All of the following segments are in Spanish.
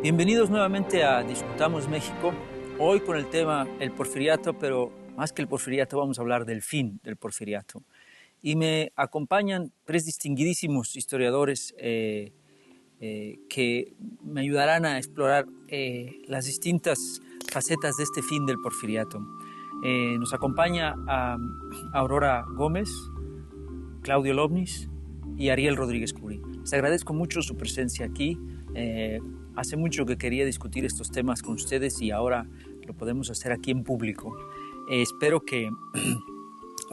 Bienvenidos nuevamente a Discutamos México, hoy con el tema el porfiriato, pero más que el porfiriato vamos a hablar del fin del porfiriato. Y me acompañan tres distinguidísimos historiadores que me ayudarán a explorar las distintas facetas de este fin del porfiriato. Nos acompaña a Aurora Gómez, Claudio Lovnis y Ariel Rodríguez Curi. Les agradezco mucho su presencia aquí. Hace mucho que quería discutir estos temas con ustedes y ahora lo podemos hacer aquí en público. Espero que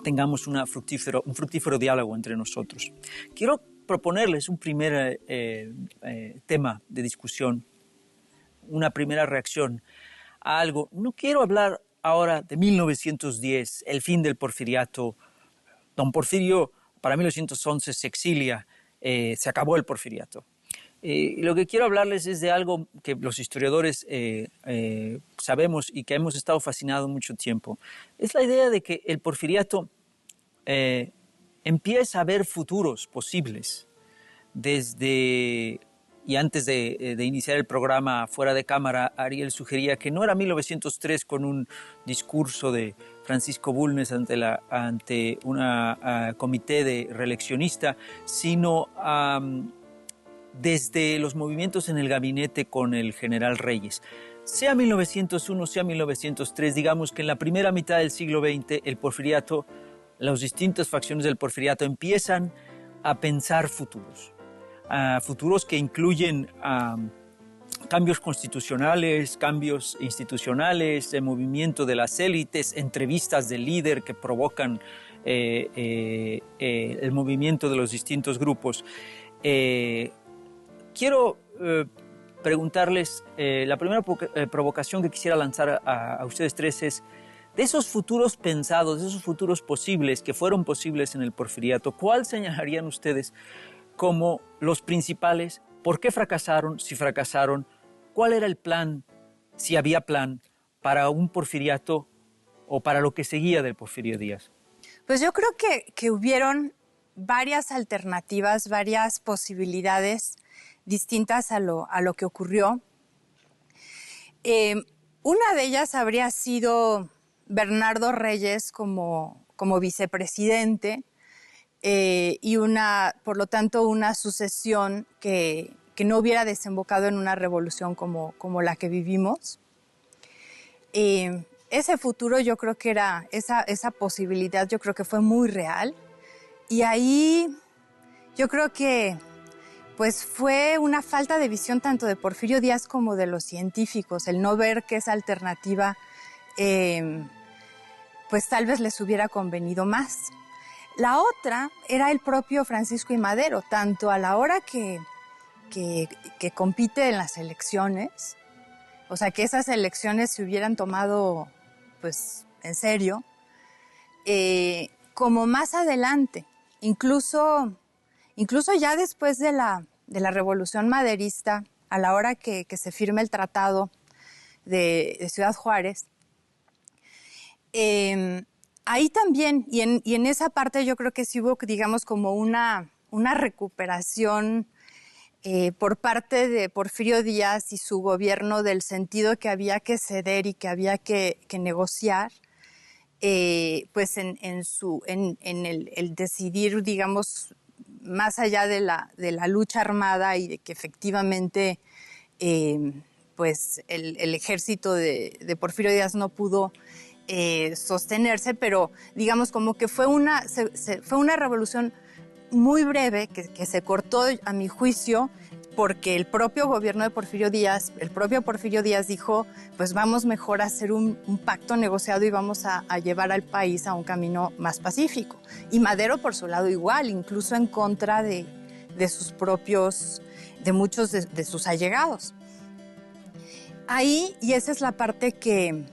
tengamos un fructífero diálogo entre nosotros. Quiero proponerles un primer tema de discusión, una primera reacción a algo. No quiero hablar ahora de 1910, el fin del porfiriato. Don Porfirio, para 1911, se exilia, se acabó el porfiriato. Lo que quiero hablarles es de algo que los historiadores sabemos y que hemos estado fascinados mucho tiempo. Es la idea de que el porfiriato empieza a ver futuros posibles desde... Y antes de iniciar el programa fuera de cámara, Ariel sugería que no era 1903 con un discurso de Francisco Bulnes ante un comité de reeleccionista, sino desde los movimientos en el gabinete con el general Reyes. Sea 1901, sea 1903, digamos que en la primera mitad del siglo XX el porfiriato, las distintas facciones del porfiriato empiezan a pensar futuros. Futuros que incluyen cambios constitucionales, cambios institucionales, el movimiento de las élites, entrevistas del líder que provocan el movimiento de los distintos grupos. Quiero preguntarles, la primera provocación que quisiera lanzar a ustedes tres es, de esos futuros pensados, de esos futuros posibles que fueron posibles en el porfiriato, ¿cuál señalarían ustedes como los principales? ¿Por qué fracasaron? Si fracasaron, ¿cuál era el plan, si había plan, para un porfiriato o para lo que seguía del Porfirio Díaz? Pues yo creo que hubieron varias alternativas, varias posibilidades distintas a lo que ocurrió. Una de ellas habría sido Bernardo Reyes como vicepresidente, y por lo tanto, una sucesión que no hubiera desembocado en una revolución como la que vivimos. Ese futuro yo creo que era, esa posibilidad yo creo que fue muy real. Y ahí yo creo que pues fue una falta de visión tanto de Porfirio Díaz como de los científicos, el no ver que esa alternativa pues tal vez les hubiera convenido más. La otra era el propio Francisco I. Madero, tanto a la hora que compite en las elecciones, o sea, que esas elecciones se hubieran tomado pues en serio, como más adelante, incluso ya después de la Revolución Maderista, a la hora que se firma el Tratado de Ciudad Juárez, ahí también, y en esa parte yo creo que sí hubo, digamos, como una recuperación por parte de Porfirio Díaz y su gobierno del sentido que había que ceder y que había que negociar, pues en el decidir, digamos, más allá de la lucha armada y de que efectivamente pues el ejército de Porfirio Díaz no pudo sostenerse, pero digamos como que fue una revolución muy breve que se cortó, a mi juicio, porque el propio gobierno de Porfirio Díaz, dijo, pues vamos mejor a hacer un pacto negociado y vamos a llevar al país a un camino más pacífico. Y Madero, por su lado, igual, incluso en contra de muchos de sus allegados. Ahí, y esa es la parte que,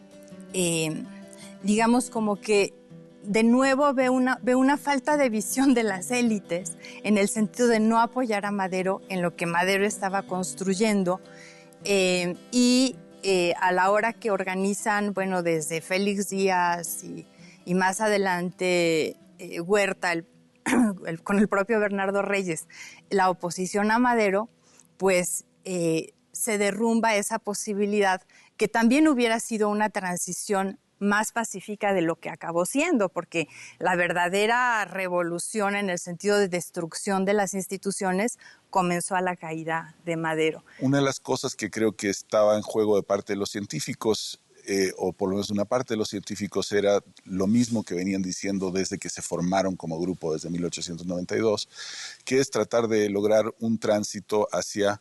digamos, como que de nuevo ve una falta de visión de las élites en el sentido de no apoyar a Madero en lo que Madero estaba construyendo, y a la hora que organizan, bueno, desde Félix Díaz y más adelante Huerta, con el propio Bernardo Reyes, la oposición a Madero, pues se derrumba esa posibilidad, que también hubiera sido una transición más pacífica de lo que acabó siendo, porque la verdadera revolución en el sentido de destrucción de las instituciones comenzó a la caída de Madero. Una de las cosas que creo que estaba en juego de parte de los científicos, o por lo menos una parte de los científicos, era lo mismo que venían diciendo desde que se formaron como grupo desde 1892, que es tratar de lograr un tránsito hacia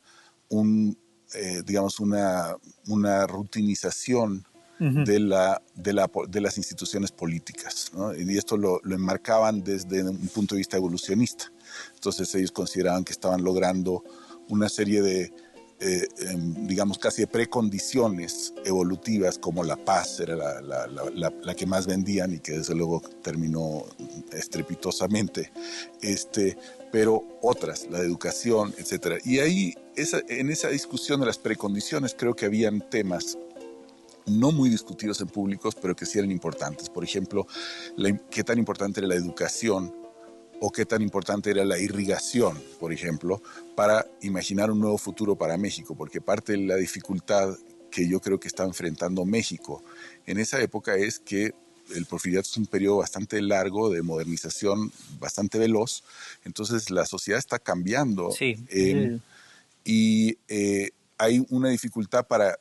digamos, una rutinización de las instituciones políticas, ¿no? Y esto lo enmarcaban desde un punto de vista evolucionista. Entonces ellos consideraban que estaban logrando una serie de, digamos, casi de precondiciones evolutivas, como la paz era la que más vendían y que desde luego terminó estrepitosamente, pero otras, la educación, etc. Y ahí, en esa discusión de las precondiciones, creo que habían temas no muy discutidos en públicos, pero que sí eran importantes. Por ejemplo, qué tan importante era la educación o qué tan importante era la irrigación, por ejemplo, para imaginar un nuevo futuro para México, porque parte de la dificultad que yo creo que está enfrentando México en esa época es que el porfiriato es un periodo bastante largo de modernización, bastante veloz, entonces la sociedad está cambiando. Sí. Y hay una dificultad para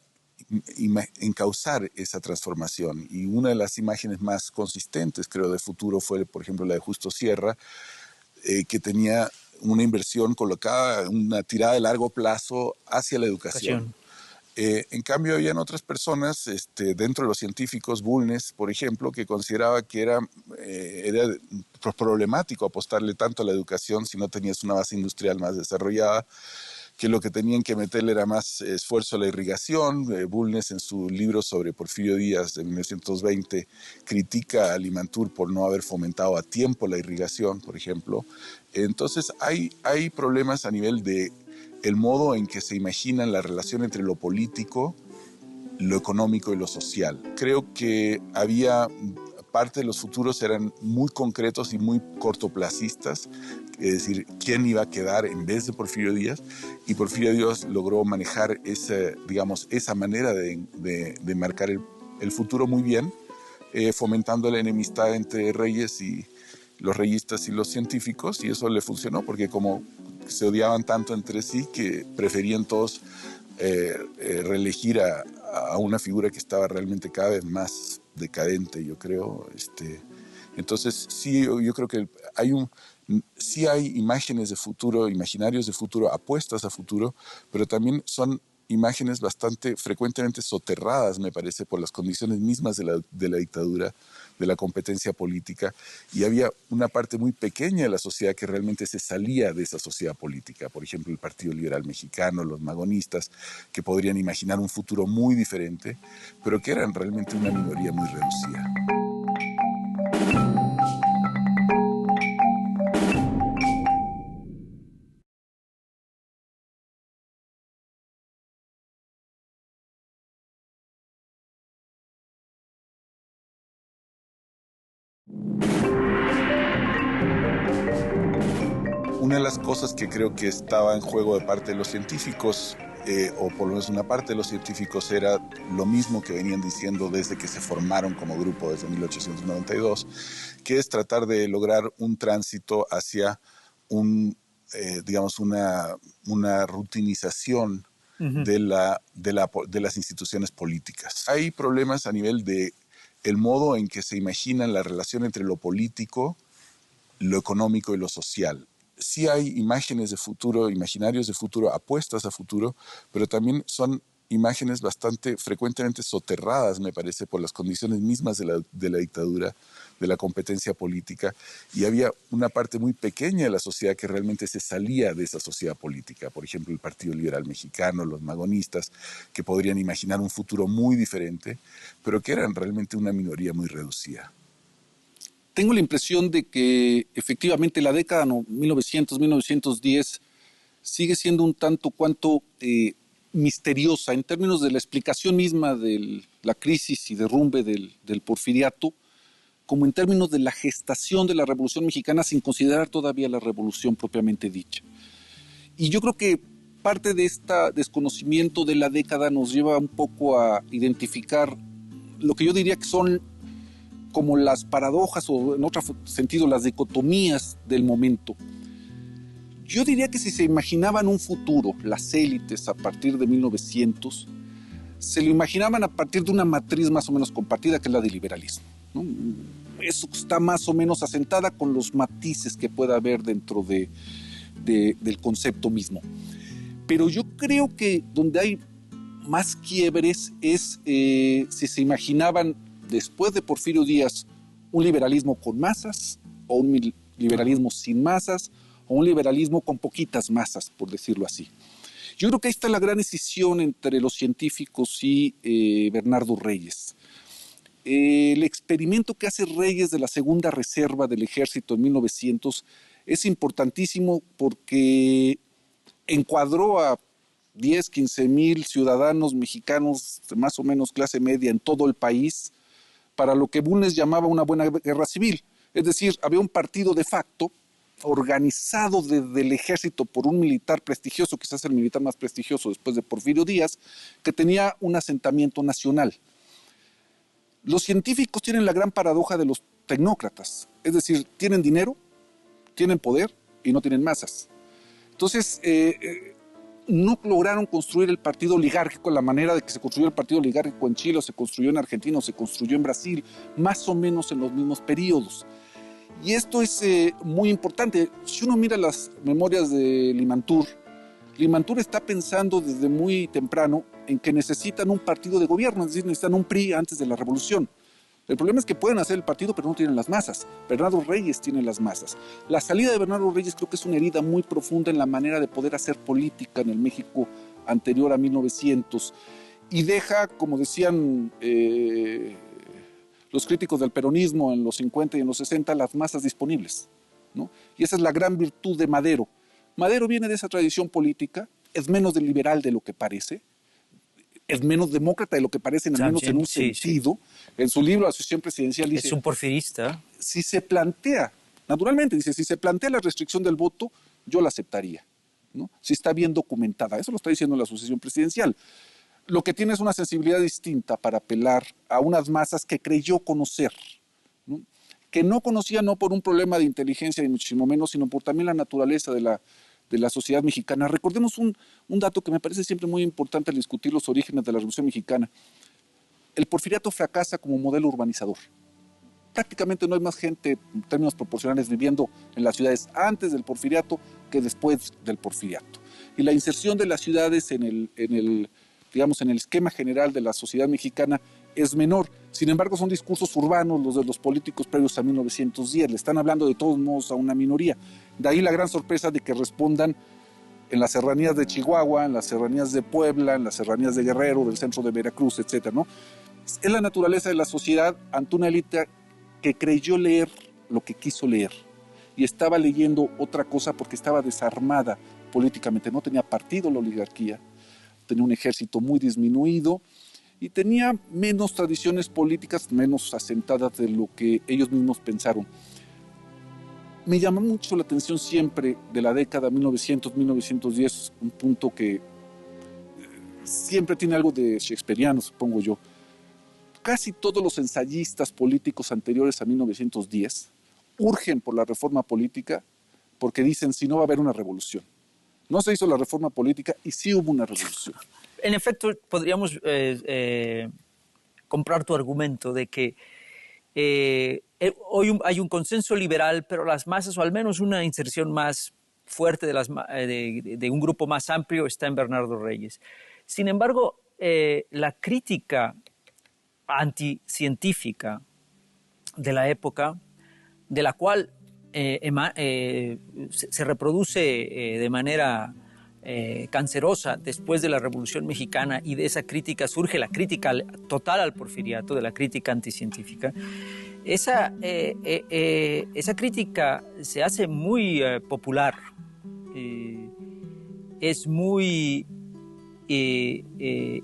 encauzar esa transformación, y una de las imágenes más consistentes, creo, de futuro fue, por ejemplo, la de Justo Sierra, que tenía una inversión colocada, una tirada de largo plazo hacia la educación. En cambio, habían otras personas, dentro de los científicos, Bulnes, por ejemplo, que consideraba que era problemático apostarle tanto a la educación si no tenías una base industrial más desarrollada, que lo que tenían que meterle era más esfuerzo a la irrigación. Bulnes, en su libro sobre Porfirio Díaz de 1920, critica a Limantur por no haber fomentado a tiempo la irrigación, por ejemplo. Entonces hay problemas a nivel de el modo en que se imaginan la relación entre lo político, lo económico y lo social. Creo que había parte de los futuros eran muy concretos y muy cortoplacistas, es decir, quién iba a quedar en vez de Porfirio Díaz, y Porfirio Díaz logró manejar esa manera de marcar el futuro muy bien, fomentando la enemistad entre reyes y los reyistas y los científicos, y eso le funcionó, porque como se odiaban tanto entre sí que preferían todos reelegir a una figura que estaba realmente cada vez más decadente, yo creo. Entonces, sí, yo creo que sí hay imágenes de futuro, imaginarios de futuro, apuestas a futuro, pero también son imágenes bastante frecuentemente soterradas, me parece, por las condiciones mismas de la dictadura, de la competencia política, y había una parte muy pequeña de la sociedad que realmente se salía de esa sociedad política. Por ejemplo, el Partido Liberal Mexicano, los magonistas, que podrían imaginar un futuro muy diferente, pero que eran realmente una minoría muy reducida. Una de las cosas que creo que estaba en juego de parte de los científicos, o por lo menos una parte de los científicos, era lo mismo que venían diciendo desde que se formaron como grupo desde 1892, que es tratar de lograr un tránsito hacia digamos, una rutinización de las instituciones políticas. Hay problemas a nivel de el modo en que se imaginan la relación entre lo político, lo económico y lo social. Sí hay imágenes de futuro, imaginarios de futuro, apuestas a futuro, pero también son imágenes bastante frecuentemente soterradas, me parece, por las condiciones mismas de la dictadura, de la competencia política, y había una parte muy pequeña de la sociedad que realmente se salía de esa sociedad política. Por ejemplo, el Partido Liberal Mexicano, los magonistas, que podrían imaginar un futuro muy diferente, pero que eran realmente una minoría muy reducida. Tengo la impresión de que efectivamente la década 1900-1910 sigue siendo un tanto cuanto misteriosa en términos de la explicación misma de la crisis y derrumbe del porfiriato, como en términos de la gestación de la Revolución Mexicana sin considerar todavía la revolución propiamente dicha. Y yo creo que parte de este desconocimiento de la década nos lleva un poco a identificar lo que yo diría que son como las paradojas o en otro sentido las dicotomías del momento. Yo diría que si se imaginaban un futuro, las élites a partir de 1900, se lo imaginaban a partir de una matriz más o menos compartida que es la del liberalismo, ¿no? Eso está más o menos asentada con los matices que pueda haber dentro del concepto mismo. Pero yo creo que donde hay más quiebres es si se imaginaban después de Porfirio Díaz un liberalismo con masas o un liberalismo sin masas o un liberalismo con poquitas masas, por decirlo así. Yo creo que ahí está la gran decisión entre los científicos y Bernardo Reyes. El experimento que hace Reyes de la segunda reserva del ejército en 1900 es importantísimo porque encuadró a 10, 15 mil ciudadanos mexicanos de más o menos clase media en todo el país para lo que Bulnes llamaba una buena guerra civil. Es decir, había un partido de facto organizado desde el ejército por un militar prestigioso, quizás el militar más prestigioso después de Porfirio Díaz, que tenía un asentamiento nacional. Los científicos tienen la gran paradoja de los tecnócratas, es decir, tienen dinero, tienen poder y no tienen masas. Entonces, no lograron construir el partido oligárquico, la manera de que se construyó el partido oligárquico en Chile, o se construyó en Argentina, o se construyó en Brasil, más o menos en los mismos periodos. Y esto es muy importante. Si uno mira las memorias de Limantour, Limantour está pensando desde muy temprano en que necesitan un partido de gobierno, es decir, necesitan un PRI antes de la revolución. El problema es que pueden hacer el partido, pero no tienen las masas. Bernardo Reyes tiene las masas. La salida de Bernardo Reyes creo que es una herida muy profunda en la manera de poder hacer política en el México anterior a 1900. Y deja, como decían los críticos del peronismo en los 50 y en los 60, las masas disponibles, ¿no? Y esa es la gran virtud de Madero. Madero viene de esa tradición política, es menos liberal de lo que parece, es menos demócrata de lo que parece, al menos en un sentido. Sí. En su libro Asociación Presidencial dice... Es un porfirista. Si se plantea, naturalmente dice, si se plantea la restricción del voto, yo la aceptaría, ¿no? Si está bien documentada. Eso lo está diciendo la Asociación Presidencial. Lo que tiene es una sensibilidad distinta para apelar a unas masas que creyó conocer, ¿no? Que no conocía no por un problema de inteligencia ni muchísimo menos, sino por también la naturaleza de la sociedad mexicana. Recordemos un dato que me parece siempre muy importante al discutir los orígenes de la Revolución Mexicana. El porfiriato fracasa como modelo urbanizador. Prácticamente no hay más gente en términos proporcionales viviendo en las ciudades antes del porfiriato que después del porfiriato. Y la inserción de las ciudades en el esquema general de la sociedad mexicana es menor. Sin embargo, son discursos urbanos los de los políticos previos a 1910. Le están hablando de todos modos a una minoría. De ahí la gran sorpresa de que respondan en las serranías de Chihuahua, en las serranías de Puebla, en las serranías de Guerrero, del centro de Veracruz, etc., ¿no? Es la naturaleza de la sociedad ante una élite que creyó leer lo que quiso leer y estaba leyendo otra cosa porque estaba desarmada políticamente. No tenía partido la oligarquía, tenía un ejército muy disminuido y tenía menos tradiciones políticas, menos asentadas de lo que ellos mismos pensaron. Me llama mucho la atención siempre de la década 1900-1910, un punto que siempre tiene algo de shakespeariano, supongo yo. Casi todos los ensayistas políticos anteriores a 1910 urgen por la reforma política porque dicen si no va a haber una revolución. No se hizo la reforma política y sí hubo una revolución. En efecto, podríamos comprar tu argumento de que hoy hay un consenso liberal, pero las masas, o al menos una inserción más fuerte de un grupo más amplio, está en Bernardo Reyes. Sin embargo, la crítica anticientífica de la época, de la cual se reproduce de manera cancerosa después de la Revolución Mexicana, y de esa crítica surge la crítica total al porfiriato, de la crítica anticientífica. Esa crítica se hace muy popular, es muy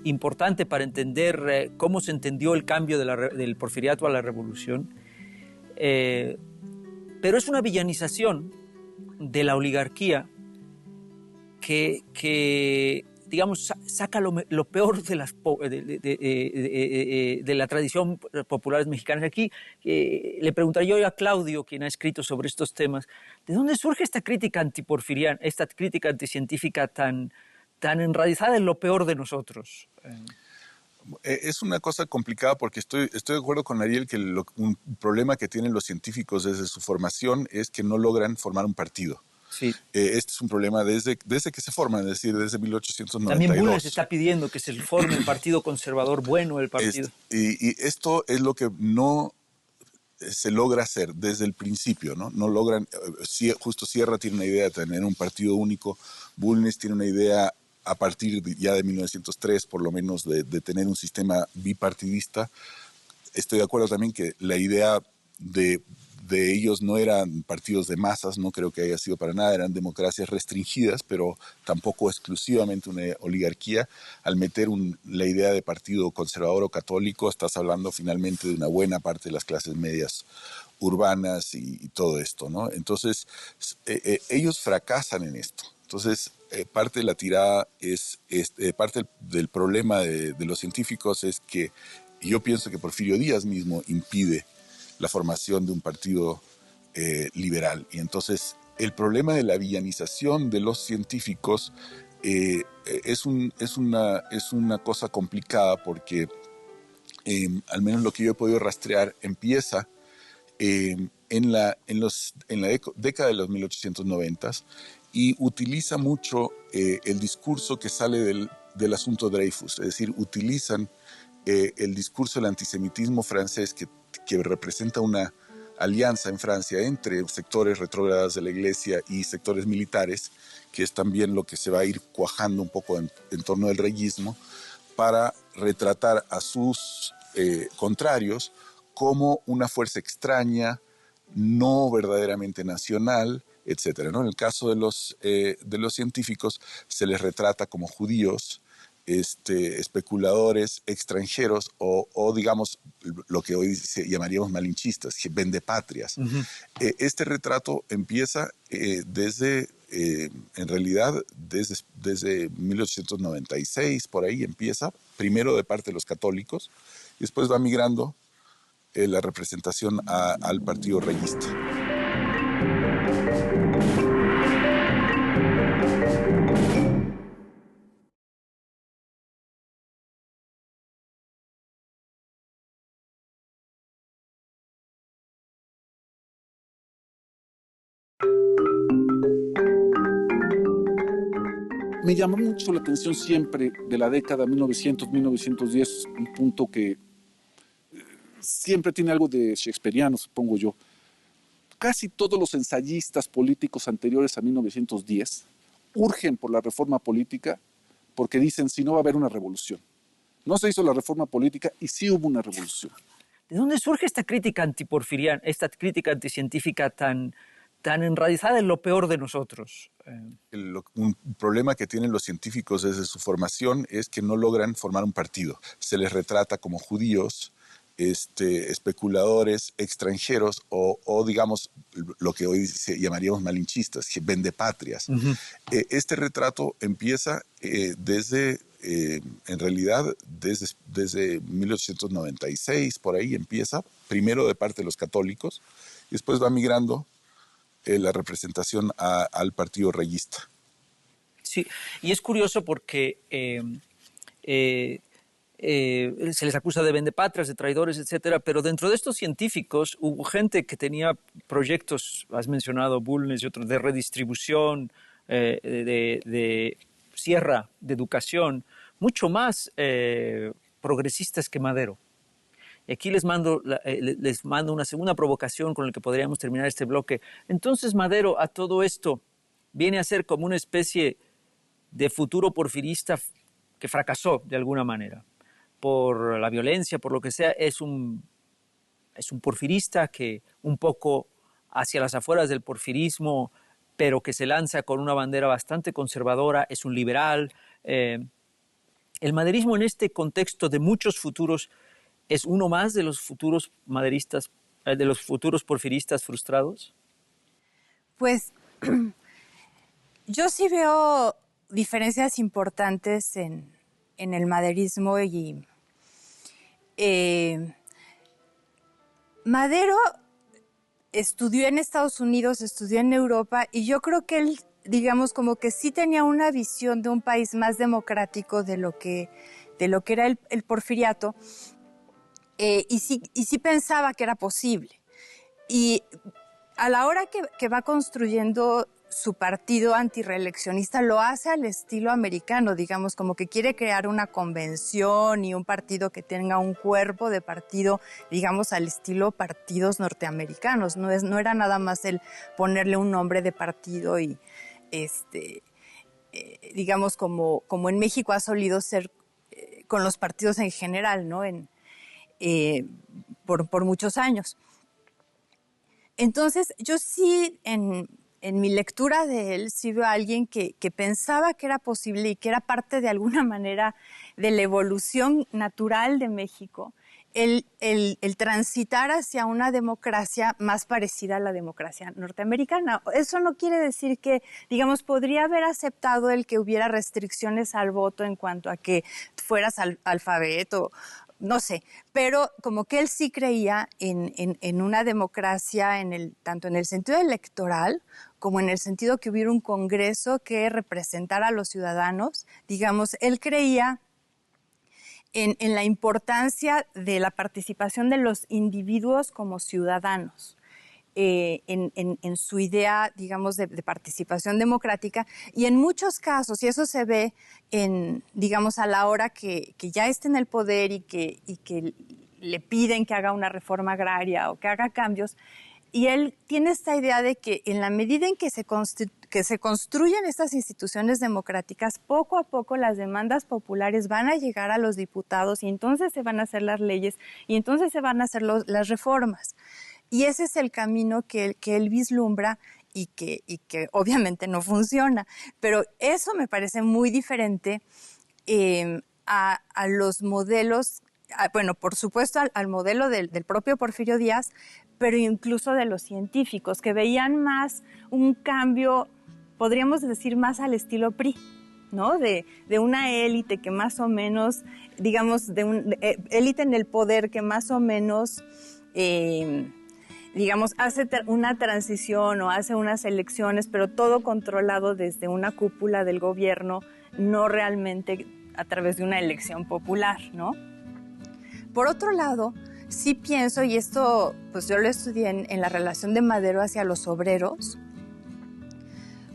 importante para entender cómo se entendió el cambio del porfiriato a la revolución, pero es una villanización de la oligarquía digamos, saca lo peor de la tradición popular mexicana. Aquí le preguntaría yo a Claudio, quien ha escrito sobre estos temas, ¿de dónde surge esta crítica antiporfiriana, esta crítica anticientífica tan enraizada en lo peor de nosotros? Es una cosa complicada porque estoy de acuerdo con Ariel que un problema que tienen los científicos desde su formación es que no logran formar un partido. Sí. Este es un problema desde que se forman, es decir, desde 1892. También Bulnes está pidiendo que se forme un partido conservador bueno, el partido. Y esto es lo que no se logra hacer desde el principio, ¿no? No logran, justo Sierra tiene una idea de tener un partido único, Bulnes tiene una idea a partir ya de 1903, por lo menos, de tener un sistema bipartidista. Estoy de acuerdo también que la idea de ellos no eran partidos de masas, no creo que haya sido para nada, eran democracias restringidas, pero tampoco exclusivamente una oligarquía. Al meter la idea de partido conservador o católico, estás hablando finalmente de una buena parte de las clases medias urbanas y todo esto, ¿no? Entonces, ellos fracasan en esto. Entonces, parte de la tirada parte del problema de los científicos es que yo pienso que Porfirio Díaz mismo impide la formación de un partido liberal. Y entonces el problema de la villanización de los científicos es una cosa complicada porque al menos lo que yo he podido rastrear empieza en la década de los 1890s y utiliza mucho el discurso que sale del asunto Dreyfus, es decir, utilizan el discurso del antisemitismo francés que representa una alianza en Francia entre sectores retrógradas de la Iglesia y sectores militares, que es también lo que se va a ir cuajando un poco en torno del reyismo, para retratar a sus contrarios como una fuerza extraña, no verdaderamente nacional, etcétera, ¿no? En el caso de los científicos se les retrata como judíos, especuladores extranjeros o digamos lo que hoy llamaríamos malinchistas, vendepatrias. Este retrato empieza en realidad desde 1896, por ahí empieza, primero de parte de los católicos, y después va migrando la representación al partido reyista. Me llamó mucho la atención siempre de la década 1900-1910, un punto que siempre tiene algo de shakespeariano, supongo yo. Casi todos los ensayistas políticos anteriores a 1910 urgen por la reforma política porque dicen si no va a haber una revolución. No se hizo la reforma política y sí hubo una revolución. ¿De dónde surge esta crítica antiporfiriana, esta crítica anticientífica tan enraizada en lo peor de nosotros? Un problema que tienen los científicos desde su formación es que no logran formar un partido. Se les retrata como judíos, especuladores extranjeros o digamos lo que hoy llamaríamos malinchistas, vendepatrias. Este retrato empieza en realidad desde 1896, por ahí empieza, primero de parte de los católicos, y después va migrando la representación al partido reyista. Sí, y es curioso porque se les acusa de vendepatrias, de traidores, etcétera, pero dentro de estos científicos hubo gente que tenía proyectos, has mencionado Bulnes y otros, de redistribución, de Sierra, de educación, mucho más progresistas que Madero. Y aquí les mando una segunda provocación con la que podríamos terminar este bloque. Entonces Madero a todo esto viene a ser como una especie de futuro porfirista que fracasó de alguna manera. Por la violencia, por lo que sea, es un porfirista que un poco hacia las afueras del porfirismo, pero que se lanza con una bandera bastante conservadora, es un liberal. El maderismo en este contexto de muchos futuros ¿es uno más de los futuros maderistas, de los futuros porfiristas frustrados? Pues yo sí veo diferencias importantes en el maderismo y Madero estudió en Estados Unidos, estudió en Europa, y yo creo que él, digamos, como que sí tenía una visión de un país más democrático de lo que era el porfiriato, y sí pensaba que era posible. Y a la hora que va construyendo su partido antirreeleccionista, lo hace al estilo americano, digamos, como que quiere crear una convención y un partido que tenga un cuerpo de partido, digamos, al estilo partidos norteamericanos. No era nada más el ponerle un nombre de partido y, digamos, como en México ha solido ser con los partidos en general, ¿no? Por muchos años. Entonces, yo sí, en mi lectura de él, sí veo a alguien que pensaba que era posible y que era parte de alguna manera de la evolución natural de México, el transitar hacia una democracia más parecida a la democracia norteamericana. Eso no quiere decir que, digamos, podría haber aceptado el que hubiera restricciones al voto en cuanto a que fueras alfabeto, no sé, pero como que él sí creía en una democracia tanto en el sentido electoral como en el sentido que hubiera un Congreso que representara a los ciudadanos. Digamos, él creía en la importancia de la participación de los individuos como ciudadanos. En su idea, digamos, de participación democrática, y en muchos casos, y eso se ve digamos, a la hora que ya esté en el poder y que le piden que haga una reforma agraria o que haga cambios, y él tiene esta idea de que en la medida en que se construyen estas instituciones democráticas, poco a poco las demandas populares van a llegar a los diputados y entonces se van a hacer las leyes y entonces se van a hacer las reformas. Y ese es el camino que él vislumbra y que obviamente no funciona. Pero eso me parece muy diferente a los modelos, bueno, por supuesto al modelo del propio Porfirio Díaz, pero incluso de los científicos, que veían más un cambio, podríamos decir, más al estilo PRI, ¿no? De una élite que más o menos, digamos, élite en el poder que más o menos digamos, hace una transición o hace unas elecciones, pero todo controlado desde una cúpula del gobierno, no realmente a través de una elección popular, ¿no? Por otro lado, sí pienso, y esto pues yo lo estudié en la relación de Madero hacia los obreros,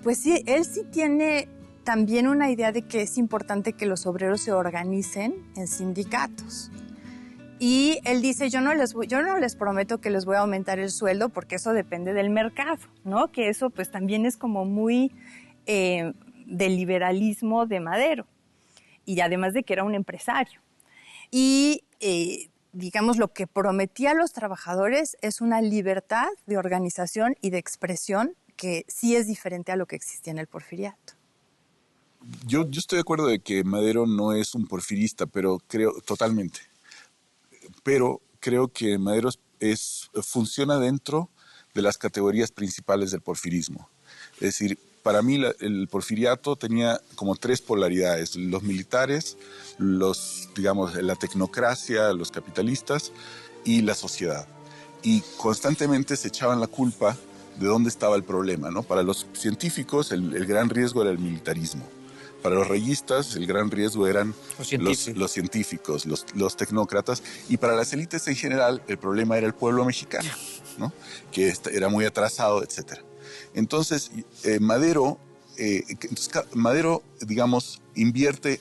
pues sí, él sí tiene también una idea de que es importante que los obreros se organicen en sindicatos. Y él dice, yo no les prometo que les voy a aumentar el sueldo porque eso depende del mercado, ¿no? Que eso pues también es como muy del liberalismo de Madero. Y además de que era un empresario. Y digamos, lo que prometía a los trabajadores es una libertad de organización y de expresión que sí es diferente a lo que existía en el porfiriato. Yo estoy de acuerdo de que Madero no es un porfirista, pero creo totalmente. Pero creo que Madero funciona dentro de las categorías principales del porfirismo. Es decir, para mí el porfiriato tenía como tres polaridades: los militares, digamos, la tecnocracia, los capitalistas y la sociedad. Y constantemente se echaban la culpa de dónde estaba el problema, ¿no? Para los científicos el gran riesgo era el militarismo. Para los reyistas el gran riesgo eran los científicos, los tecnócratas, y para las élites en general el problema era el pueblo mexicano, ¿no? Que era muy atrasado, etc. Entonces Madero, digamos, invierte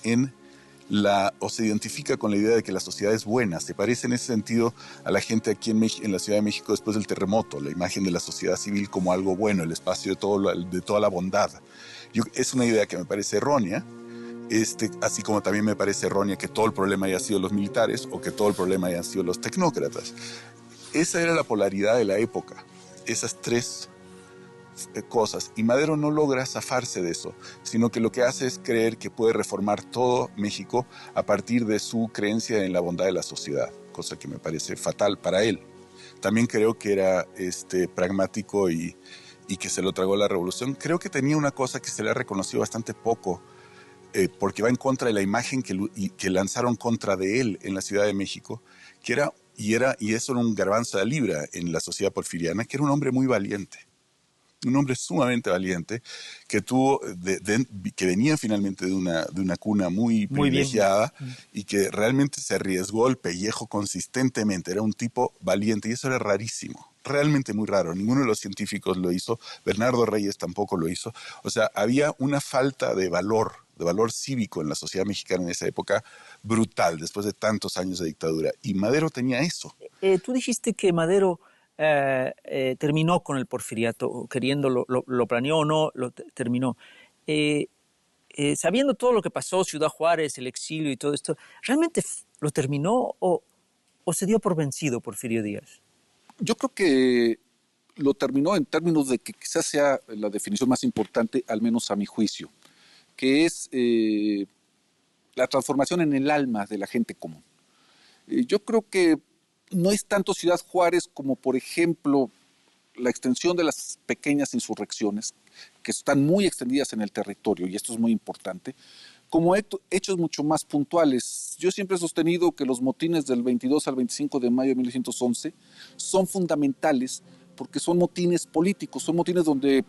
o se identifica con la idea de que la sociedad es buena. Se parece en ese sentido a la gente aquí en la Ciudad de México después del terremoto, la imagen de la sociedad civil como algo bueno, el espacio de toda la bondad. Es una idea que me parece errónea, así como también me parece errónea que todo el problema haya sido los militares o que todo el problema hayan sido los tecnócratas. Esa era la polaridad de la época, esas tres cosas, y Madero no logra zafarse de eso, sino que lo que hace es creer que puede reformar todo México a partir de su creencia en la bondad de la sociedad, cosa que me parece fatal para él. También creo que era pragmático y que se lo tragó la revolución. Creo que tenía una cosa que se le ha reconocido bastante poco porque va en contra de la imagen que lanzaron contra de él en la Ciudad de México, que y eso era un garbanzo de libra en la sociedad porfiriana, que era un hombre muy valiente. Un hombre sumamente valiente que que venía finalmente de una cuna muy privilegiada y que realmente se arriesgó el pellejo consistentemente. Era un tipo valiente y eso era rarísimo, realmente muy raro. Ninguno de los científicos lo hizo, Bernardo Reyes tampoco lo hizo. O sea, había una falta de valor cívico en la sociedad mexicana en esa época brutal, después de tantos años de dictadura. Y Madero tenía eso. Tú dijiste que Madero terminó con el porfiriato, queriéndolo, lo planeó o no, terminó. Sabiendo todo lo que pasó, Ciudad Juárez, el exilio y todo esto, ¿realmente lo terminó o se dio por vencido Porfirio Díaz? Yo creo que lo terminó en términos de que quizás sea la definición más importante, al menos a mi juicio, que es la transformación en el alma de la gente común. Yo creo que no es tanto Ciudad Juárez como, por ejemplo, la extensión de las pequeñas insurrecciones, que están muy extendidas en el territorio, y esto es muy importante, como hechos mucho más puntuales. Yo siempre he sostenido que los motines del 22 al 25 de mayo de 1911 son fundamentales porque son motines políticos, son motines donde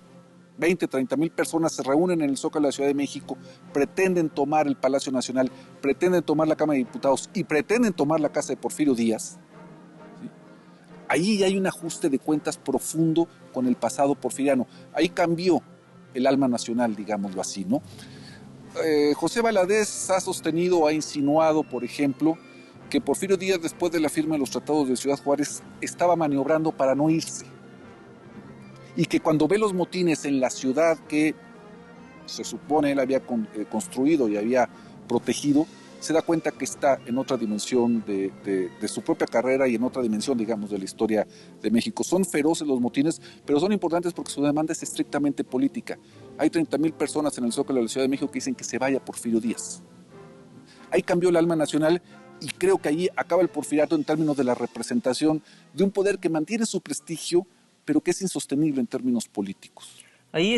20, 30 mil personas se reúnen en el Zócalo de la Ciudad de México, pretenden tomar el Palacio Nacional, pretenden tomar la Cámara de Diputados y pretenden tomar la casa de Porfirio Díaz. Ahí hay un ajuste de cuentas profundo con el pasado porfiriano. Ahí cambió el alma nacional, digámoslo así, ¿no? José Valadez ha sostenido, ha insinuado, por ejemplo, que Porfirio Díaz, después de la firma de los tratados de Ciudad Juárez, estaba maniobrando para no irse. Y que cuando ve los motines en la ciudad que se supone él había construido y había protegido, se da cuenta que está en otra dimensión de su propia carrera y en otra dimensión, digamos, de la historia de México. Son feroces los motines, pero son importantes porque su demanda es estrictamente política. Hay 30,000 personas en el Zócalo de la Ciudad de México que dicen que se vaya Porfirio Díaz. Ahí cambió el alma nacional y creo que allí acaba el porfiriato en términos de la representación de un poder que mantiene su prestigio, pero que es insostenible en términos políticos. Ahí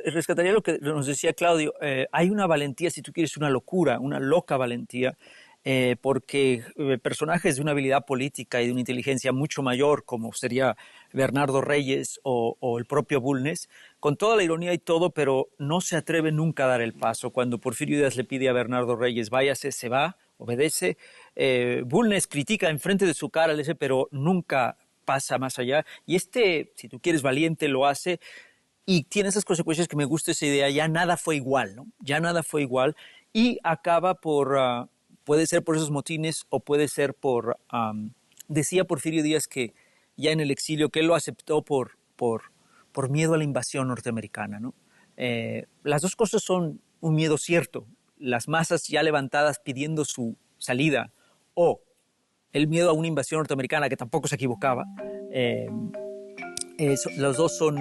rescataría lo que nos decía Claudio. Hay una valentía, si tú quieres, una locura, una loca valentía, porque personajes de una habilidad política y de una inteligencia mucho mayor, como sería Bernardo Reyes o el propio Bulnes, con toda la ironía y todo, pero no se atreve nunca a dar el paso. Cuando Porfirio Díaz le pide a Bernardo Reyes, váyase, se va, obedece. Bulnes critica enfrente de su cara, le dice, pero nunca pasa más allá. Y si tú quieres, valiente, lo hace. Y tiene esas consecuencias que me gusta esa idea, ya nada fue igual, ¿no? Ya nada fue igual y acaba puede ser por esos motines o puede ser decía Porfirio Díaz que ya en el exilio, que él lo aceptó por miedo a la invasión norteamericana, ¿no? Las dos cosas son un miedo cierto, las masas ya levantadas pidiendo su salida o el miedo a una invasión norteamericana que tampoco se equivocaba. Los dos son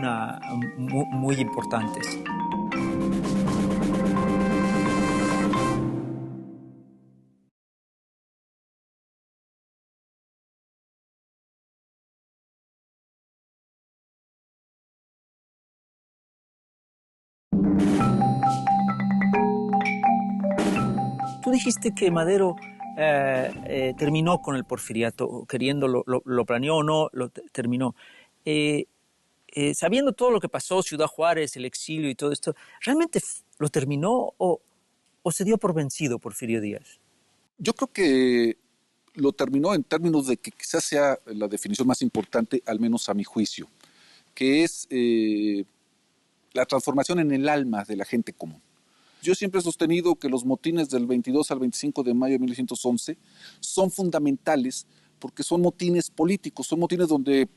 muy importantes. Tú dijiste que Madero terminó con el porfiriato, queriéndolo, lo planeó o no, terminó. Sabiendo todo lo que pasó, Ciudad Juárez, el exilio y todo esto, ¿realmente lo terminó o se dio por vencido Porfirio Díaz? Yo creo que lo terminó en términos de que quizás sea la definición más importante, al menos a mi juicio, que es la transformación en el alma de la gente común. Yo siempre he sostenido que los motines del 22 al 25 de mayo de 1911 son fundamentales porque son motines políticos, son motines donde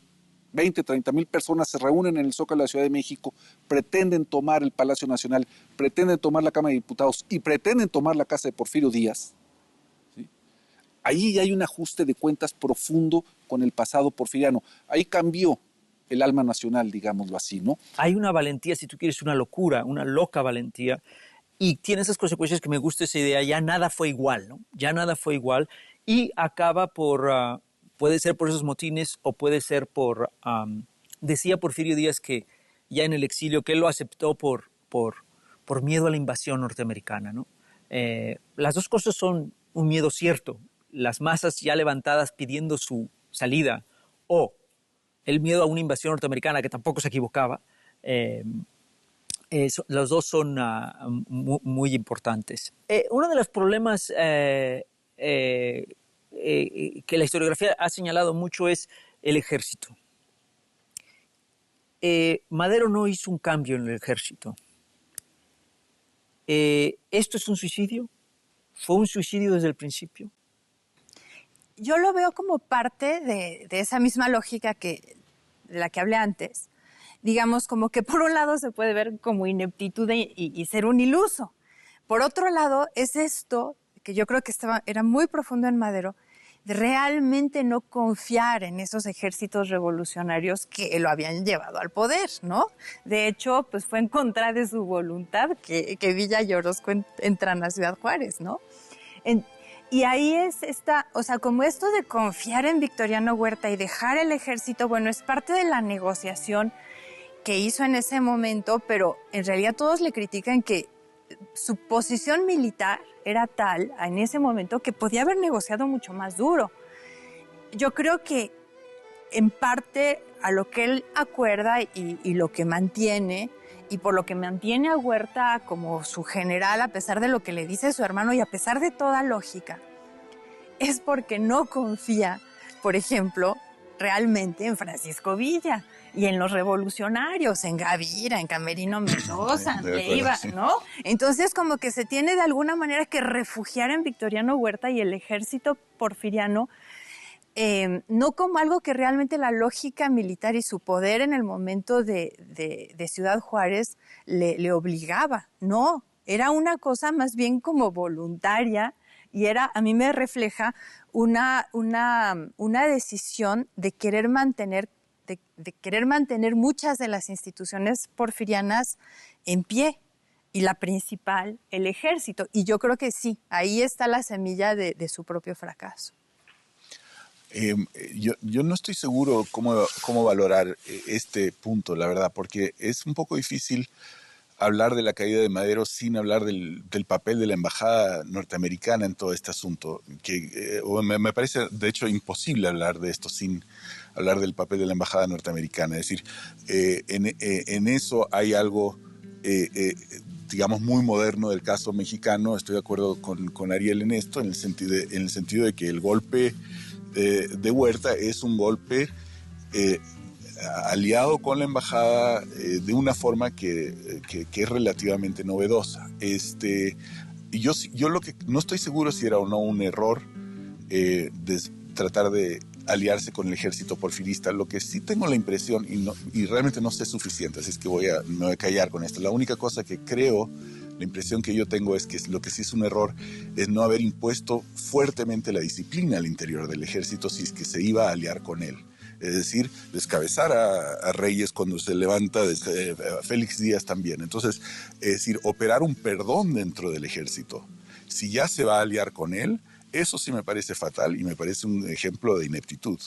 20, 30 mil personas se reúnen en el Zócalo de la Ciudad de México, pretenden tomar el Palacio Nacional, pretenden tomar la Cámara de Diputados y pretenden tomar la casa de Porfirio Díaz. ¿Sí? Ahí hay un ajuste de cuentas profundo con el pasado porfiriano. Ahí cambió el alma nacional, digámoslo así, ¿no? Hay una valentía, si tú quieres, una locura, una loca valentía, y tiene esas consecuencias que me gusta esa idea, ya nada fue igual, ¿no? Ya nada fue igual, y acaba puede ser por esos motines o puede ser decía Porfirio Díaz que ya en el exilio, que él lo aceptó por miedo a la invasión norteamericana, ¿no? Las dos cosas son un miedo cierto, las masas ya levantadas pidiendo su salida, o el miedo a una invasión norteamericana que tampoco se equivocaba. Los dos son muy importantes. Uno de los problemas que la historiografía ha señalado mucho es el ejército. Madero no hizo un cambio en el ejército. ¿Esto es un suicidio? ¿Fue un suicidio desde el principio? Yo lo veo como parte de esa misma lógica de la que hablé antes. Digamos, como que por un lado se puede ver como ineptitud y ser un iluso. Por otro lado, es esto que yo creo que era muy profundo en Madero, de realmente no confiar en esos ejércitos revolucionarios que lo habían llevado al poder, ¿no? De hecho, pues fue en contra de su voluntad que Villa y Orozco entran a Ciudad Juárez, ¿no? Y ahí es como esto de confiar en Victoriano Huerta y dejar el ejército, bueno, es parte de la negociación que hizo en ese momento, pero en realidad todos le critican que su posición militar era tal en ese momento que podía haber negociado mucho más duro. Yo creo que en parte a lo que él acuerda y lo que mantiene, y por lo que mantiene a Huerta como su general, a pesar de lo que le dice su hermano y a pesar de toda lógica, es porque no confía, por ejemplo, realmente en Francisco Villa y en los revolucionarios, en Gavira, en Camerino Mendoza, en Leiva, ¿no? Entonces, como que se tiene de alguna manera que refugiar en Victoriano Huerta y el ejército porfiriano, no como algo que realmente la lógica militar y su poder en el momento de Ciudad Juárez le obligaba, no, era una cosa más bien como voluntaria y a mí me refleja una decisión de querer mantener muchas de las instituciones porfirianas en pie, y la principal, el ejército. Y yo creo que sí, ahí está la semilla de su propio fracaso. Yo no estoy seguro cómo valorar este punto, la verdad, porque es un poco difícil hablar de la caída de Madero sin hablar del papel de la embajada norteamericana en todo este asunto. Me parece, de hecho, imposible hablar de esto sin hablar del papel de la embajada norteamericana. Es decir, en eso hay algo, digamos, muy moderno del caso mexicano. Estoy de acuerdo con Ariel en esto, en el sentido de que el golpe de Huerta es un golpe aliado con la embajada de una forma que es relativamente novedosa. Y yo lo que no estoy seguro si era o no un error de tratar de aliarse con el ejército porfirista. Lo que sí tengo la impresión, y realmente no sé suficiente, así es que me voy a callar con esto. La única cosa que creo, la impresión que yo tengo es que lo que sí es un error es no haber impuesto fuertemente la disciplina al interior del ejército si es que se iba a aliar con él. Es decir, descabezar a Reyes cuando se levanta, a Félix Díaz también. Entonces, es decir, operar un perdón dentro del ejército. Si ya se va a aliar con él, eso sí me parece fatal y me parece un ejemplo de ineptitud.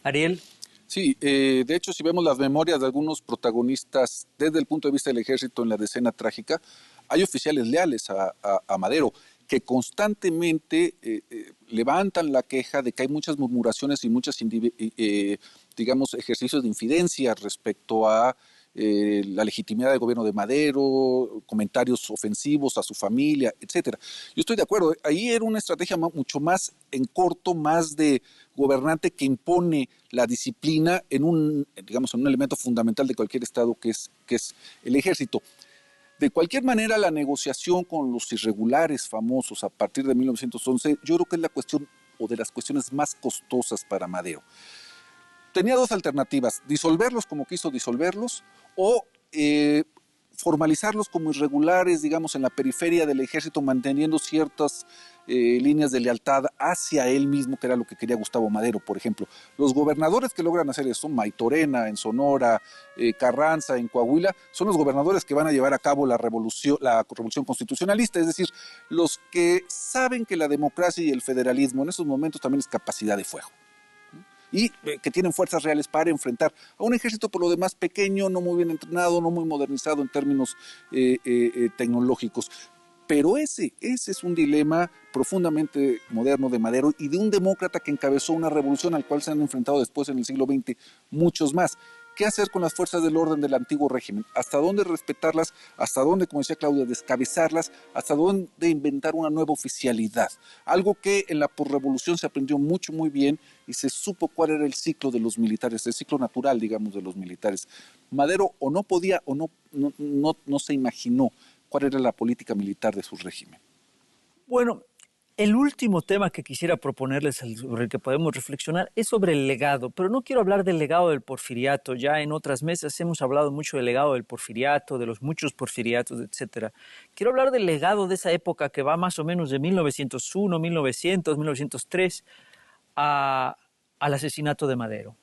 Ariel. Sí, de hecho, si vemos las memorias de algunos protagonistas desde el punto de vista del ejército en la decena trágica, hay oficiales leales a Madero que constantemente levantan la queja de que hay muchas murmuraciones y muchos, digamos, ejercicios de infidencia respecto a la legitimidad del gobierno de Madero, comentarios ofensivos a su familia, etcétera. Yo estoy de acuerdo, ahí era una estrategia mucho más en corto, más de gobernante que impone la disciplina en un elemento fundamental de cualquier estado que es el ejército. De cualquier manera, la negociación con los irregulares famosos a partir de 1911, yo creo que es la cuestión o de las cuestiones más costosas para Madero. Tenía dos alternativas: disolverlos como quiso disolverlos o formalizarlos como irregulares, digamos, en la periferia del ejército, manteniendo ciertas líneas de lealtad hacia él mismo, que era lo que quería Gustavo Madero, por ejemplo. Los gobernadores que logran hacer eso, Maytorena en Sonora, Carranza en Coahuila, son los gobernadores que van a llevar a cabo la revolución constitucionalista, es decir, los que saben que la democracia y el federalismo en esos momentos también es capacidad de fuego, y que tienen fuerzas reales para enfrentar a un ejército por lo demás pequeño, no muy bien entrenado, no muy modernizado en términos tecnológicos. Pero ese es un dilema profundamente moderno de Madero y de un demócrata que encabezó una revolución al cual se han enfrentado después en el siglo XX muchos más. ¿Qué hacer con las fuerzas del orden del antiguo régimen? ¿Hasta dónde respetarlas? ¿Hasta dónde, como decía Claudia, descabezarlas? ¿Hasta dónde inventar una nueva oficialidad? Algo que en la posrevolución se aprendió muy bien y se supo cuál era el ciclo de los militares, el ciclo natural, digamos, de los militares. Madero o no podía o no se imaginó cuál era la política militar de su régimen. Bueno, el último tema que quisiera proponerles, sobre el que podemos reflexionar, es sobre el legado, pero no quiero hablar del legado del porfiriato. Ya en otras mesas hemos hablado mucho del legado del porfiriato, de los muchos porfiriatos, etc. Quiero hablar del legado de esa época que va más o menos de 1901, 1900, 1903 al asesinato de Madero.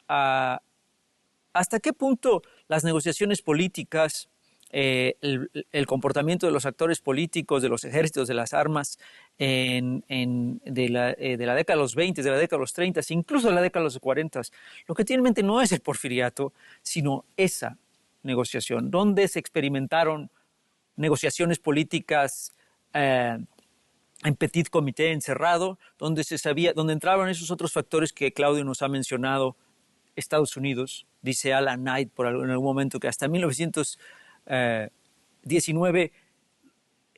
¿Hasta qué punto las negociaciones políticas, el comportamiento de los actores políticos, de los ejércitos, de las armas, de la década de los 20, de la década de los 30, incluso de la década de los 40, lo que tiene en mente no es el porfiriato, sino esa negociación, donde se experimentaron negociaciones políticas en petit comité encerrado, donde se sabía, donde entraban esos otros factores que Claudio nos ha mencionado. Estados Unidos, dice Alan Knight en algún momento, que hasta 1919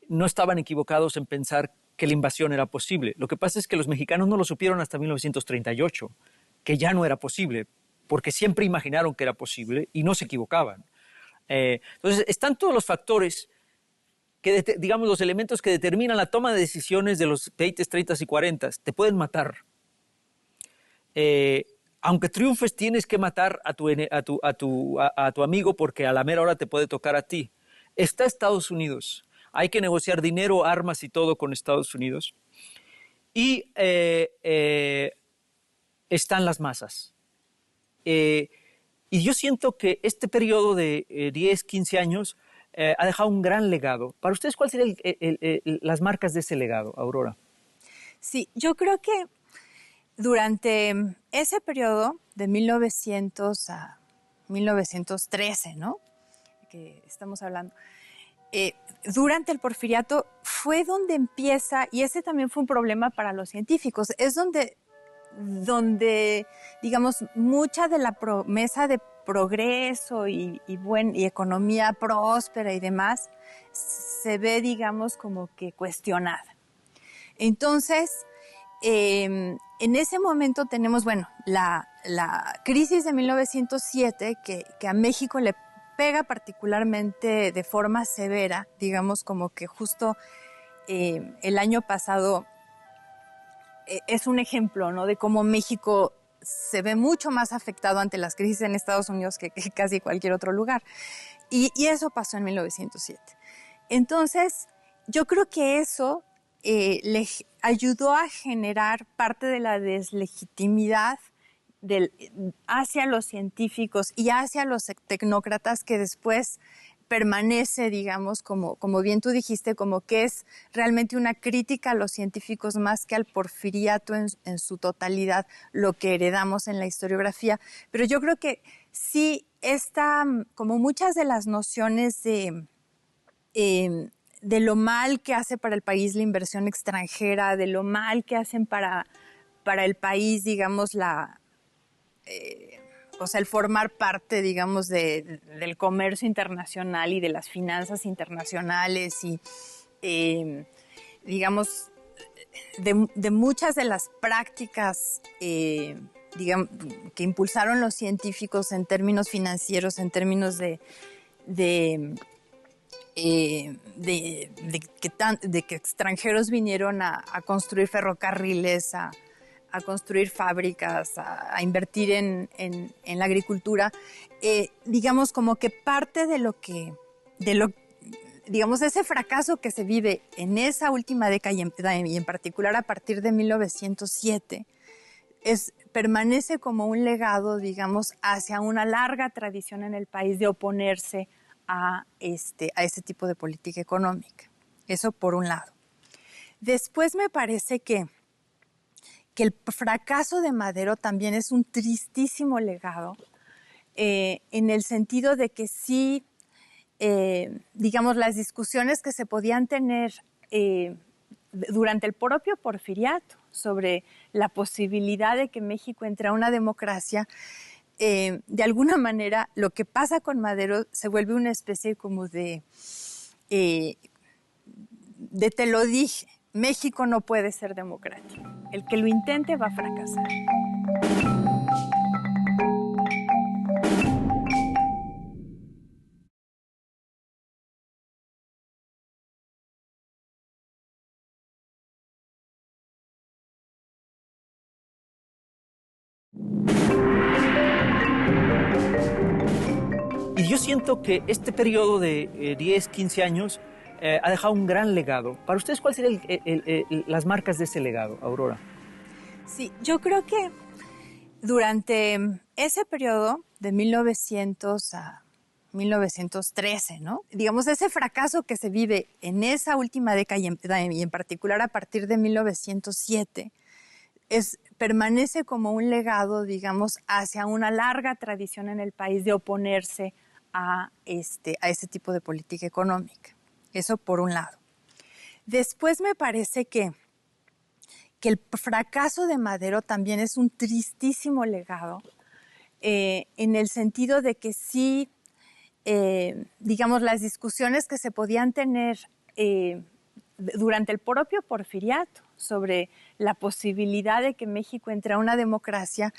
no estaban equivocados en pensar que la invasión era posible. Lo que pasa es que los mexicanos no lo supieron hasta 1938, que ya no era posible, porque siempre imaginaron que era posible y no se equivocaban. Entonces, están todos los factores, digamos, los elementos que determinan la toma de decisiones de los 20, 30 y 40. Te pueden matar. Aunque triunfes, tienes que matar a tu amigo porque a la mera hora te puede tocar a ti. Está Estados Unidos. Hay que negociar dinero, armas y todo con Estados Unidos. Y están las masas. Y yo siento que este periodo de 10, 15 años ha dejado un gran legado. Para ustedes, ¿cuáles serían las marcas de ese legado, Aurora? Sí, yo creo que durante ese periodo de 1900 a 1913, ¿no?, que estamos hablando, durante el porfiriato fue donde empieza, y ese también fue un problema para los científicos, es donde digamos, mucha de la promesa de progreso y economía próspera y demás se ve, digamos, como que cuestionada. Entonces, en ese momento tenemos, bueno, la crisis de 1907 que a México le pega particularmente de forma severa, digamos, como que justo el año pasado es un ejemplo, ¿no?, de cómo México se ve mucho más afectado ante las crisis en Estados Unidos que casi cualquier otro lugar. Y eso pasó en 1907. Entonces, yo creo que eso le ayudó a generar parte de la deslegitimidad hacia los científicos y hacia los tecnócratas, que después permanece, digamos, como bien tú dijiste, como que es realmente una crítica a los científicos más que al porfiriato en su totalidad, lo que heredamos en la historiografía. Pero yo creo que sí está, como muchas de las nociones de lo mal que hace para el país la inversión extranjera, de lo mal que hacen para el país, digamos, o sea, el formar parte, digamos, del comercio internacional y de las finanzas internacionales y, digamos, de muchas de las prácticas, digamos, que impulsaron los científicos en términos financieros, en términos de que extranjeros vinieron a construir ferrocarriles, a construir fábricas, a invertir en la agricultura, digamos, como que parte digamos, ese fracaso que se vive en esa última década y en particular a partir de 1907, permanece como un legado, digamos, hacia una larga tradición en el país de oponerse a ese tipo de política económica. Eso por un lado. Después me parece que el fracaso de Madero también es un tristísimo legado, en el sentido de que sí digamos, las discusiones que se podían tener durante el propio Porfiriato sobre la posibilidad de que México entre a una democracia, de alguna manera lo que pasa con Madero se vuelve una especie como de te lo dije, México no puede ser democrático. El que lo intente va a fracasar. Y yo siento que este periodo de 10, 15 años ha dejado un gran legado. Para ustedes, ¿cuáles serían las marcas de ese legado, Aurora? Sí, yo creo que durante ese periodo de 1900 a 1913, ¿no? Digamos, ese fracaso que se vive en esa última década y en particular a partir de 1907, permanece como un legado, digamos, hacia una larga tradición en el país de oponerse a ese tipo de política económica. Eso por un lado. Después me parece que el fracaso de Madero también es un tristísimo legado, en el sentido de que sí, digamos, las discusiones que se podían tener durante el propio Porfiriato sobre la posibilidad de que México entre a una democracia,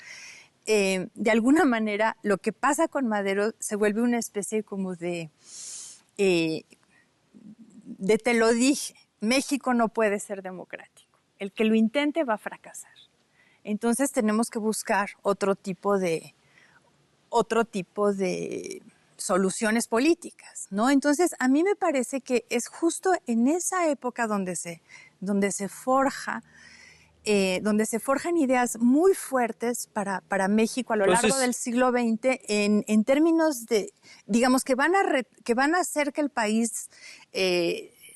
de alguna manera lo que pasa con Madero se vuelve una especie como de te lo dije, México no puede ser democrático. El que lo intente va a fracasar. Entonces tenemos que buscar otro tipo de soluciones políticas, ¿no? Entonces a mí me parece que es justo en esa época donde se forjan ideas muy fuertes para México a lo largo del siglo XX en términos de, digamos, que van a hacer que el país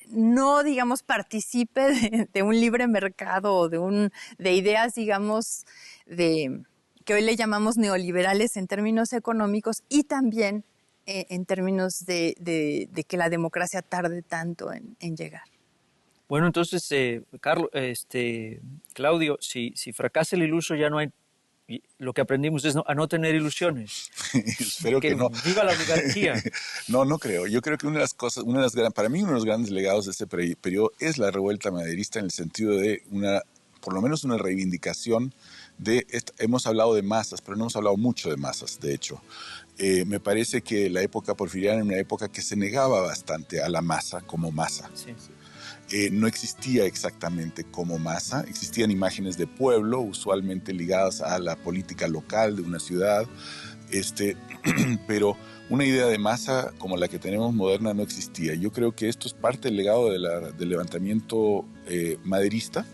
no, digamos, participe de un libre mercado o de ideas, digamos, que hoy le llamamos neoliberales en términos económicos y también en términos de que la democracia tarde tanto en llegar. Bueno, entonces, Claudio, si fracasa el iluso ya no hay, lo que aprendimos es a no tener ilusiones. Espero que no. Viva la oligarquía. No creo. Yo creo que para mí uno de los grandes legados de este periodo es la revuelta maderista en el sentido de por lo menos una reivindicación hemos hablado de masas, pero no hemos hablado mucho de masas, de hecho. Me parece que la época porfiriana era una época que se negaba bastante a la masa como masa. Sí. No existía exactamente como masa, existían imágenes de pueblo, usualmente ligadas a la política local de una ciudad, pero una idea de masa como la que tenemos moderna no existía. Yo creo que esto es parte del legado del levantamiento maderista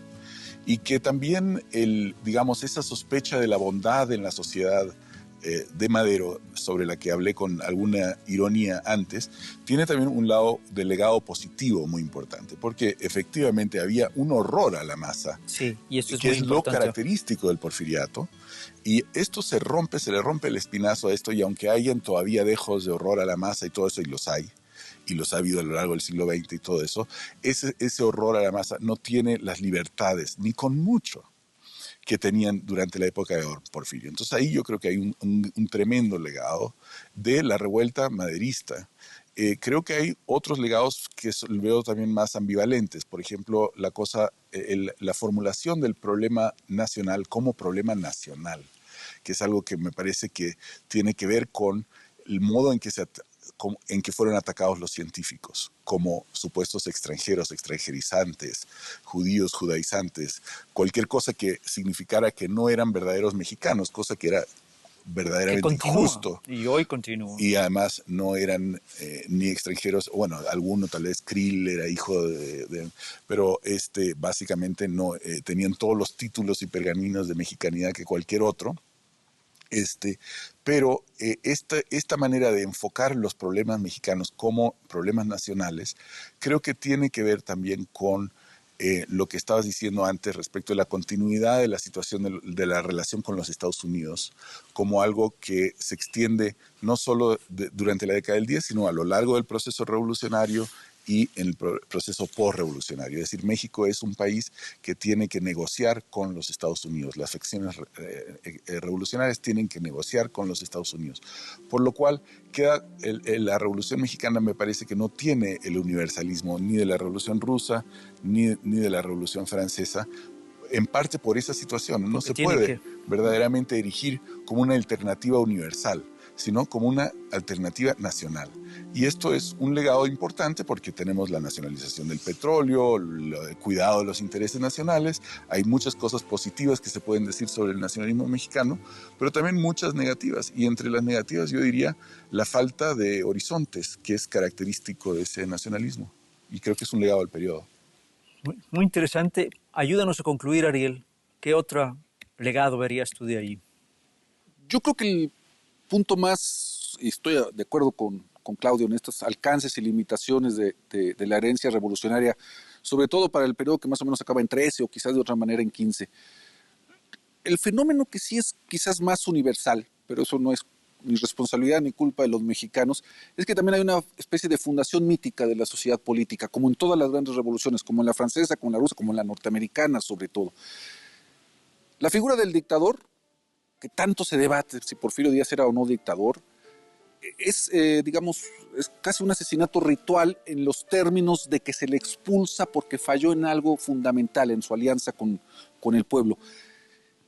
y que también, digamos, esa sospecha de la bondad en la sociedad de Madero, sobre la que hablé con alguna ironía antes, tiene también un lado del legado positivo muy importante, porque efectivamente había un horror a la masa, sí, y esto que es lo característico del porfiriato, y esto se le rompe el espinazo a esto, y aunque hayan todavía dejos de horror a la masa y todo eso, y los ha habido a lo largo del siglo XX y todo eso, ese horror a la masa no tiene las libertades, ni con mucho, que tenían durante la época de Porfirio. Entonces ahí yo creo que hay un tremendo legado de la revuelta maderista. Creo que hay otros legados que veo también más ambivalentes. Por ejemplo, la formulación del problema nacional como problema nacional, que es algo que me parece que tiene que ver con el modo en que fueron atacados los científicos como supuestos extranjeros, extranjerizantes, judíos, judaizantes, cualquier cosa que significara que no eran verdaderos mexicanos, cosa que era verdaderamente injusto. Y hoy continúa. Y además no eran ni extranjeros, bueno, alguno tal vez Krill era hijo pero básicamente no tenían todos los títulos y pergaminos de mexicanidad que cualquier otro. Pero esta manera de enfocar los problemas mexicanos como problemas nacionales creo que tiene que ver también con lo que estabas diciendo antes respecto de la continuidad de la situación de la relación con los Estados Unidos como algo que se extiende no solo durante la década del 10, sino a lo largo del proceso revolucionario y en el proceso postrevolucionario. Es decir, México es un país que tiene que negociar con los Estados Unidos. Las facciones revolucionarias tienen que negociar con los Estados Unidos. Por lo cual, la Revolución Mexicana me parece que no tiene el universalismo ni de la Revolución Rusa ni de la Revolución Francesa, en parte por esa situación. No se puede verdaderamente erigir como una alternativa universal, sino como una alternativa nacional. Y esto es un legado importante porque tenemos la nacionalización del petróleo, el cuidado de los intereses nacionales, hay muchas cosas positivas que se pueden decir sobre el nacionalismo mexicano, pero también muchas negativas. Y entre las negativas yo diría la falta de horizontes, que es característico de ese nacionalismo. Y creo que es un legado del periodo. Muy interesante. Ayúdanos a concluir, Ariel. ¿Qué otro legado verías tú de ahí? Yo creo que el punto más, y estoy de acuerdo con Claudio en estos alcances y limitaciones de la herencia revolucionaria, sobre todo para el periodo que más o menos acaba en 13 o quizás de otra manera en 15. El fenómeno que sí es quizás más universal, pero eso no es ni responsabilidad ni culpa de los mexicanos, es que también hay una especie de fundación mítica de la sociedad política, como en todas las grandes revoluciones, como en la francesa, como en la rusa, como en la norteamericana sobre todo. La figura del dictador, que tanto se debate si Porfirio Díaz era o no dictador, es, digamos, es casi un asesinato ritual en los términos de que se le expulsa porque falló en algo fundamental, en su alianza con el pueblo.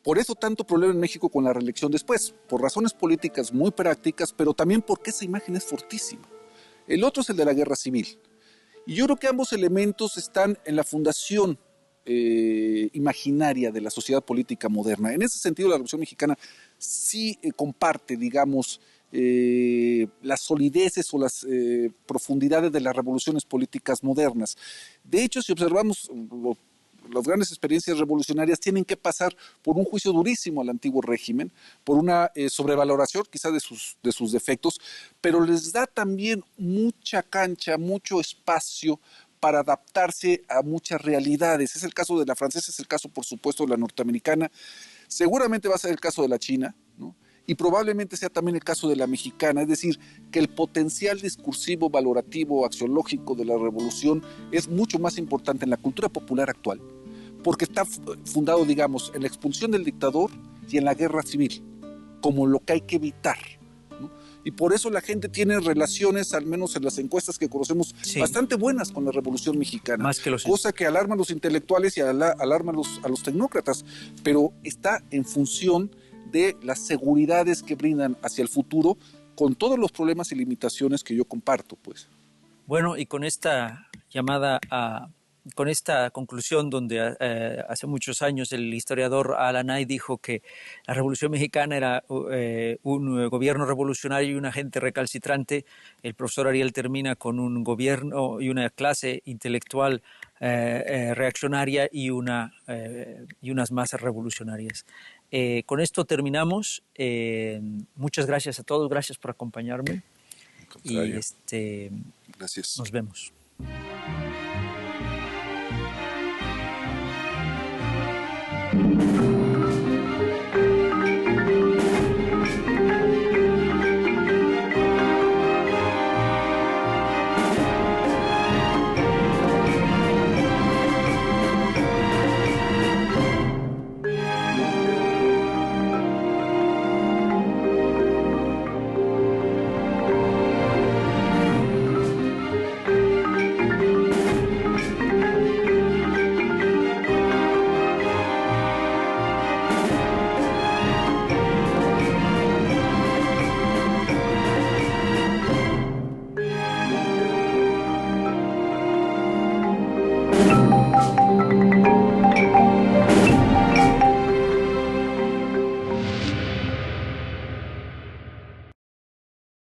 Por eso tanto problema en México con la reelección después, por razones políticas muy prácticas, pero también porque esa imagen es fortísima. El otro es el de la guerra civil. Y yo creo que ambos elementos están en la fundación imaginaria de la sociedad política moderna. En ese sentido, la Revolución Mexicana sí comparte, digamos, las solideces o las profundidades de las revoluciones políticas modernas. De hecho, si observamos las grandes experiencias revolucionarias, tienen que pasar por un juicio durísimo al antiguo régimen, por una sobrevaloración quizá de sus defectos, pero les da también mucha cancha, mucho espacio para adaptarse a muchas realidades. Es el caso de la francesa, es el caso, por supuesto, de la norteamericana, seguramente va a ser el caso de la china, ¿no? Y probablemente sea también el caso de la mexicana, es decir, que el potencial discursivo, valorativo, axiológico de la revolución es mucho más importante en la cultura popular actual, porque está fundado, digamos, en la expulsión del dictador y en la guerra civil, como lo que hay que evitar, ¿no? Y por eso la gente tiene relaciones, al menos en las encuestas que conocemos, sí, bastante buenas con la Revolución Mexicana. Más que cosa que alarma a los intelectuales y alarma a los tecnócratas, pero está en función de las seguridades que brindan hacia el futuro, con todos los problemas y limitaciones que yo comparto, pues. Bueno, y con esta con esta conclusión donde hace muchos años el historiador Alan Knight dijo que la Revolución Mexicana era un gobierno revolucionario y una gente recalcitrante, el profesor Ariel termina con un gobierno y una clase intelectual reaccionaria y unas masas revolucionarias. Con esto terminamos. Muchas gracias a todos, gracias por acompañarme. Y Gracias. nos vemos.